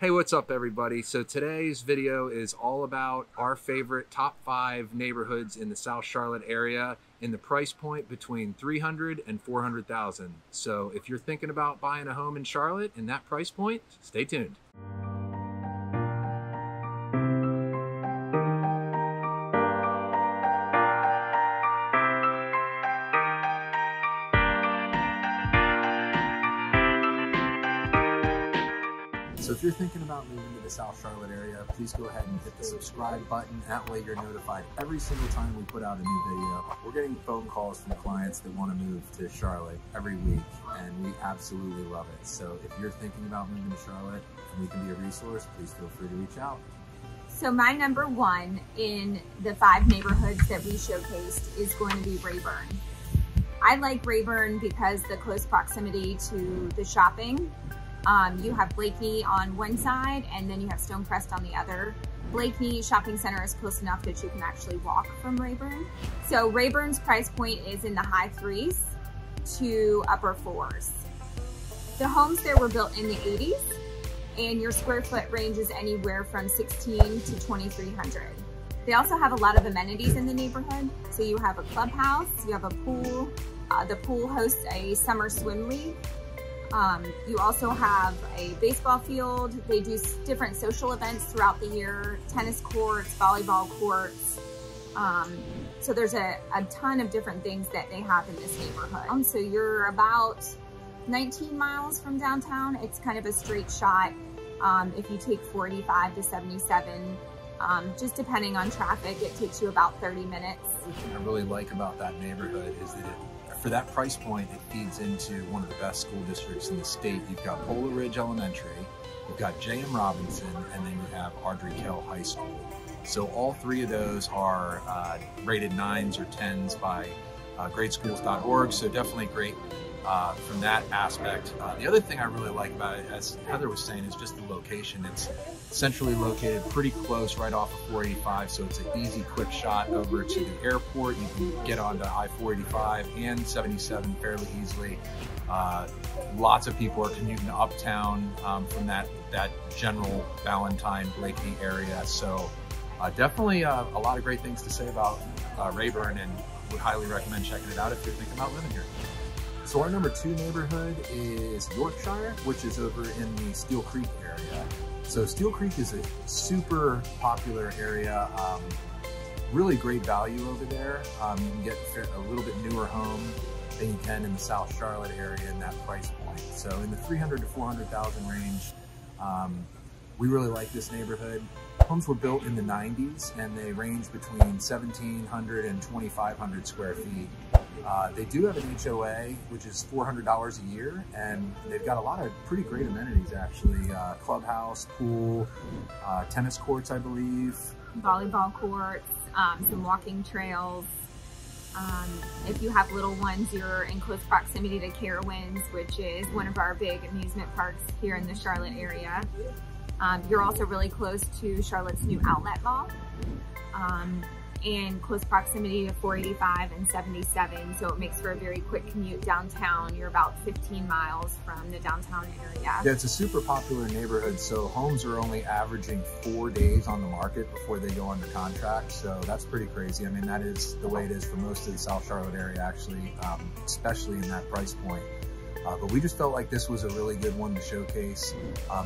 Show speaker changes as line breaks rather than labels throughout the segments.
Hey, what's up everybody? So today's video is all about our favorite top 5 neighborhoods in the South Charlotte area in the price point between $300,000 and $400,000. So if you're thinking about buying a home in Charlotte in that price point, stay tuned. So if you're thinking about moving to the South Charlotte area, please go ahead and hit the subscribe button. That way you're notified every single time we put out a new video. We're getting phone calls from clients that want to move to Charlotte every week, and we absolutely love it. So if you're thinking about moving to Charlotte and we can be a resource, please feel free to reach out.
So my number 1 in the 5 neighborhoods that we showcased is going to be Raeburn. I like Raeburn because the close proximity to the shopping. You have Blakeney on one side and then you have Stonecrest on the other. Blakeney Shopping Center is close enough that you can actually walk from Raeburn. So Raeburn's price point is in the high 3s to upper 4s. The homes there were built in the 80s and your square foot range is anywhere from 16 to 2,300. They also have a lot of amenities in the neighborhood. So you have a clubhouse, you have a pool. The pool hosts a summer swim league. You also have a baseball field. They do different social events throughout the year, tennis courts, volleyball courts. So there's a ton of different things that they have in this neighborhood. So you're about 19 miles from downtown. It's kind of a straight shot if you take 45 to 77. Just depending on traffic, it takes you about 30 minutes.
The thing I really like about that neighborhood is that for that price point, it feeds into one of the best school districts in the state. You've got Polar Ridge Elementary, you've got J.M. Robinson, and then you have Audrey Kell High School. So all 3 of those are rated 9s or 10s by gradeschools.org, so definitely great from that aspect. The other thing I really like about it, as Heather was saying, is just the location. It's centrally located, pretty close, right off of 485, so it's an easy, quick shot over to the airport. You can get onto I-485 and 77 fairly easily. Lots of people are commuting uptown from that general Valentine, Blakeney area, so definitely a lot of great things to say about Raeburn, and would highly recommend checking it out if you're thinking about living here. So our number 2 neighborhood is Yorkshire, which is over in the Steel Creek area. So Steel Creek is a super popular area, really great value over there. You can get a little bit newer home than you can in the South Charlotte area in that price point. So in the 300 to 400,000 range, we really like this neighborhood. Homes were built in the 90s and they range between 1,700 and 2,500 square feet. They do have an HOA, which is $400 a year, and they've got a lot of pretty great amenities actually. Clubhouse, pool, tennis courts, I believe.
Volleyball courts, some walking trails. If you have little ones, you're in close proximity to Carowinds, which is one of our big amusement parks here in the Charlotte area. You're also really close to Charlotte's new outlet mall. In close proximity to 485 and 77, so it makes for a very quick commute downtown. You're about 15 miles from the downtown area.
Yeah, it's a super popular neighborhood, so homes are only averaging 4 days on the market before they go under contract, so that's pretty crazy. I mean, that is the way it is for most of the South Charlotte area actually, especially in that price point. But we just felt like this was a really good one to showcase,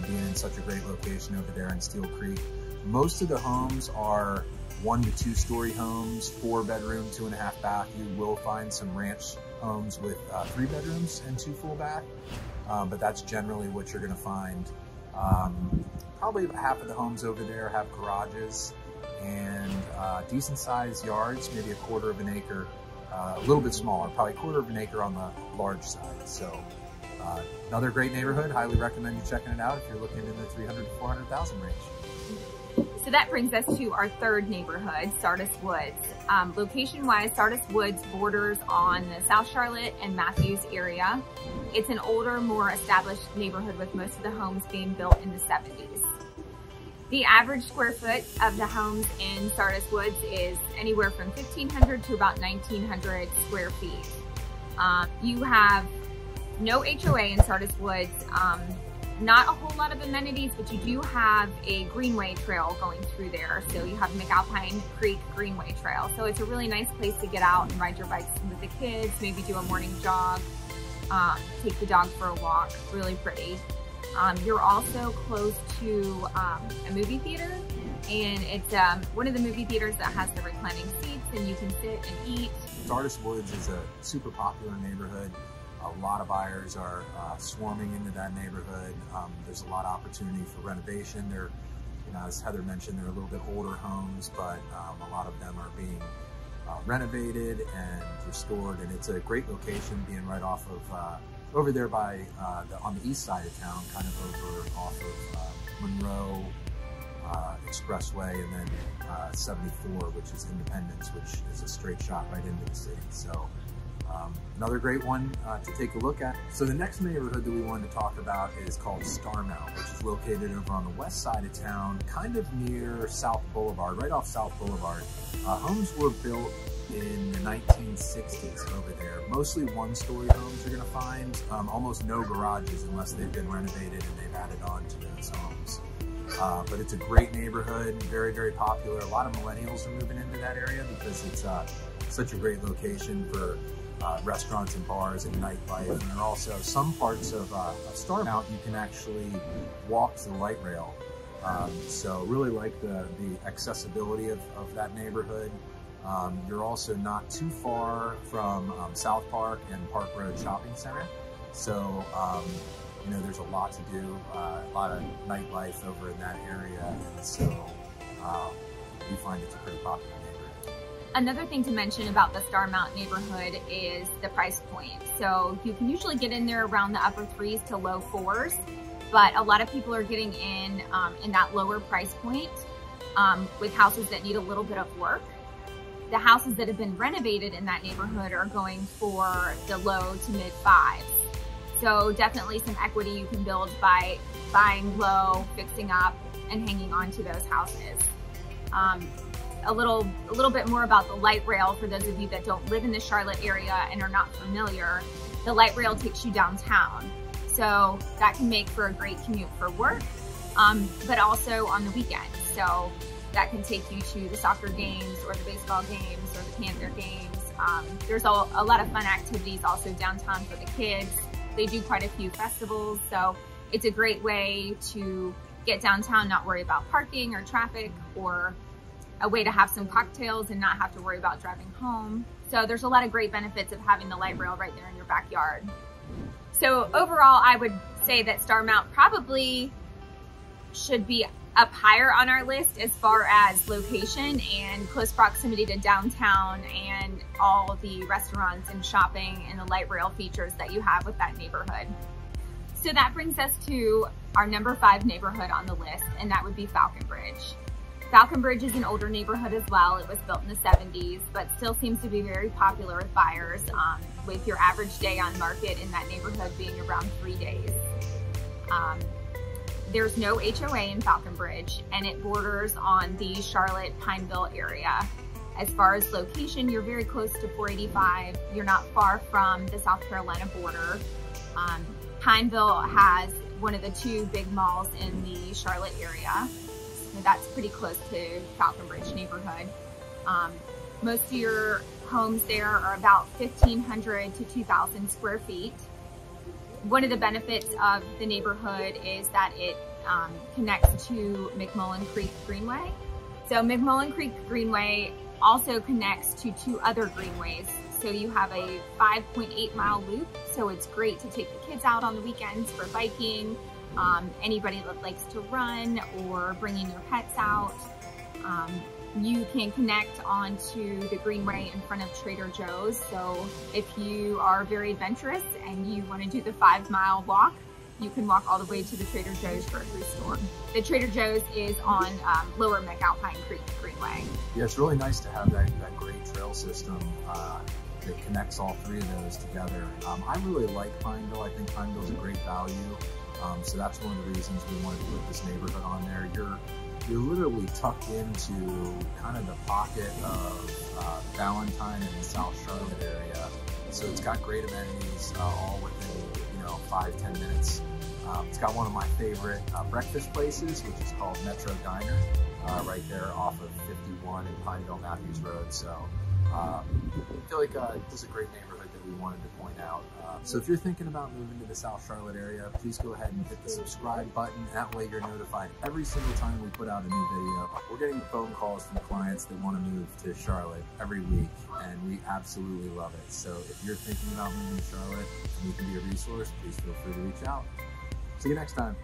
being in such a great location over there in Steel Creek. Most of the homes are 1 to 2 story homes, 4 bedroom, 2.5 bath. You will find some ranch homes with 3 bedrooms and 2 full bath, but that's generally what you're gonna find. Probably about half of the homes over there have garages and decent sized yards, maybe 1/4 of an acre, a little bit smaller, probably 1/4 of an acre on the large side. So another great neighborhood. Highly recommend you checking it out if you're looking in the 300 to 400,000 range.
So that brings us to our 3rd neighborhood, Sardis Woods. Location-wise, Sardis Woods borders on the South Charlotte and Matthews area. It's an older, more established neighborhood with most of the homes being built in the 70s. The average square foot of the homes in Sardis Woods is anywhere from 1,500 to about 1,900 square feet. You have no HOA in Sardis Woods. not a whole lot of amenities, but you do have a greenway trail going through there. So you have McAlpine Creek Greenway Trail. So it's a really nice place to get out and ride your bikes with the kids, maybe do a morning jog, take the dog for a walk, really pretty. You're also close to a movie theater, and it's one of the movie theaters that has the reclining seats and you can sit and eat.
Sardis Woods is a super popular neighborhood. A lot of buyers are swarming into that neighborhood. There's a lot of opportunity for renovation. They're, as Heather mentioned, they're a little bit older homes, but a lot of them are being renovated and restored, and it's a great location, being right off of over there by on the east side of town, kind of over off of Monroe Expressway, and then 74, which is Independence, which is a straight shot right into the city. So another great one to take a look at. So the next neighborhood that we wanted to talk about is called Starmount, which is located over on the west side of town, kind of near South Boulevard, right off South Boulevard. Homes were built in the 1960s over there. Mostly one-story homes you're gonna find. Almost no garages unless they've been renovated and they've added on to those homes. But it's a great neighborhood, very, very popular. A lot of millennials are moving into that area because it's such a great location for restaurants and bars and nightlife. And there are also some parts of Starmount you can actually walk to the light rail. So really like the accessibility of that neighborhood. You're also not too far from South Park and Park Road Shopping Center. So, there's a lot to do, a lot of nightlife over in that area. And so we find it's a pretty popular neighborhood.
Another thing to mention about the Starmount neighborhood is the price point. So you can usually get in there around the upper 3s to low 4s, but a lot of people are getting in that lower price point with houses that need a little bit of work. The houses that have been renovated in that neighborhood are going for the low to mid 5s. So definitely some equity you can build by buying low, fixing up, and hanging on to those houses. A little bit more about the light rail for those of you that don't live in the Charlotte area and are not familiar. The light rail takes you downtown. So that can make for a great commute for work, but also on the weekend. So that can take you to the soccer games or the baseball games or the Panther games. There's a lot of fun activities also downtown for the kids. They do quite a few festivals, so it's a great way to get downtown, not worry about parking or traffic, or a way to have some cocktails and not have to worry about driving home. So there's a lot of great benefits of having the light rail right there in your backyard. So overall, I would say that Starmount probably should be up higher on our list as far as location and close proximity to downtown and all the restaurants and shopping and the light rail features that you have with that neighborhood. So that brings us to our number 5 neighborhood on the list, and that would be Falconbridge. Falconbridge is an older neighborhood as well. It was built in the 70s, but still seems to be very popular with buyers, with your average day on market in that neighborhood being around 3 days. There's no HOA in Falconbridge, and it borders on the Charlotte-Pineville area. As far as location, you're very close to 485. You're not far from the South Carolina border. Pineville has one of the 2 big malls in the Charlotte area. So that's pretty close to Falconbridge neighborhood. Most of your homes there are about 1,500 to 2,000 square feet. One of the benefits of the neighborhood is that it connects to McMullen Creek Greenway. So McMullen Creek Greenway also connects to 2 other greenways. So you have a 5.8 mile loop. So it's great to take the kids out on the weekends for biking, anybody that likes to run or bringing your pets out. You can connect onto the greenway in front of Trader Joe's. So if you are very adventurous and you want to do the 5-mile walk, you can walk all the way to the Trader Joe's grocery store. The Trader Joe's is on Lower McAlpine Creek Greenway.
Yeah, it's really nice to have that great trail system that connects all 3 of those together. I really like Pineville. I think Pineville's a great value. So that's one of the reasons we wanted to put this neighborhood on there. You're literally tucked into kind of the pocket of Valentine and the South Charlotte area. So it's got great amenities all within 5-10 minutes It's got one of my favorite breakfast places, which is called Metro Diner, right there off of 51 and Pineville Matthews Road. So I feel like this is a great neighborhood that we wanted to point out. So if you're thinking about moving to the South Charlotte area, please go ahead and hit the subscribe button. That way you're notified every single time we put out a new video. We're getting phone calls from clients that want to move to Charlotte every week, and we absolutely love it. So if you're thinking about moving to Charlotte and we can be a resource, please feel free to reach out. See you next time.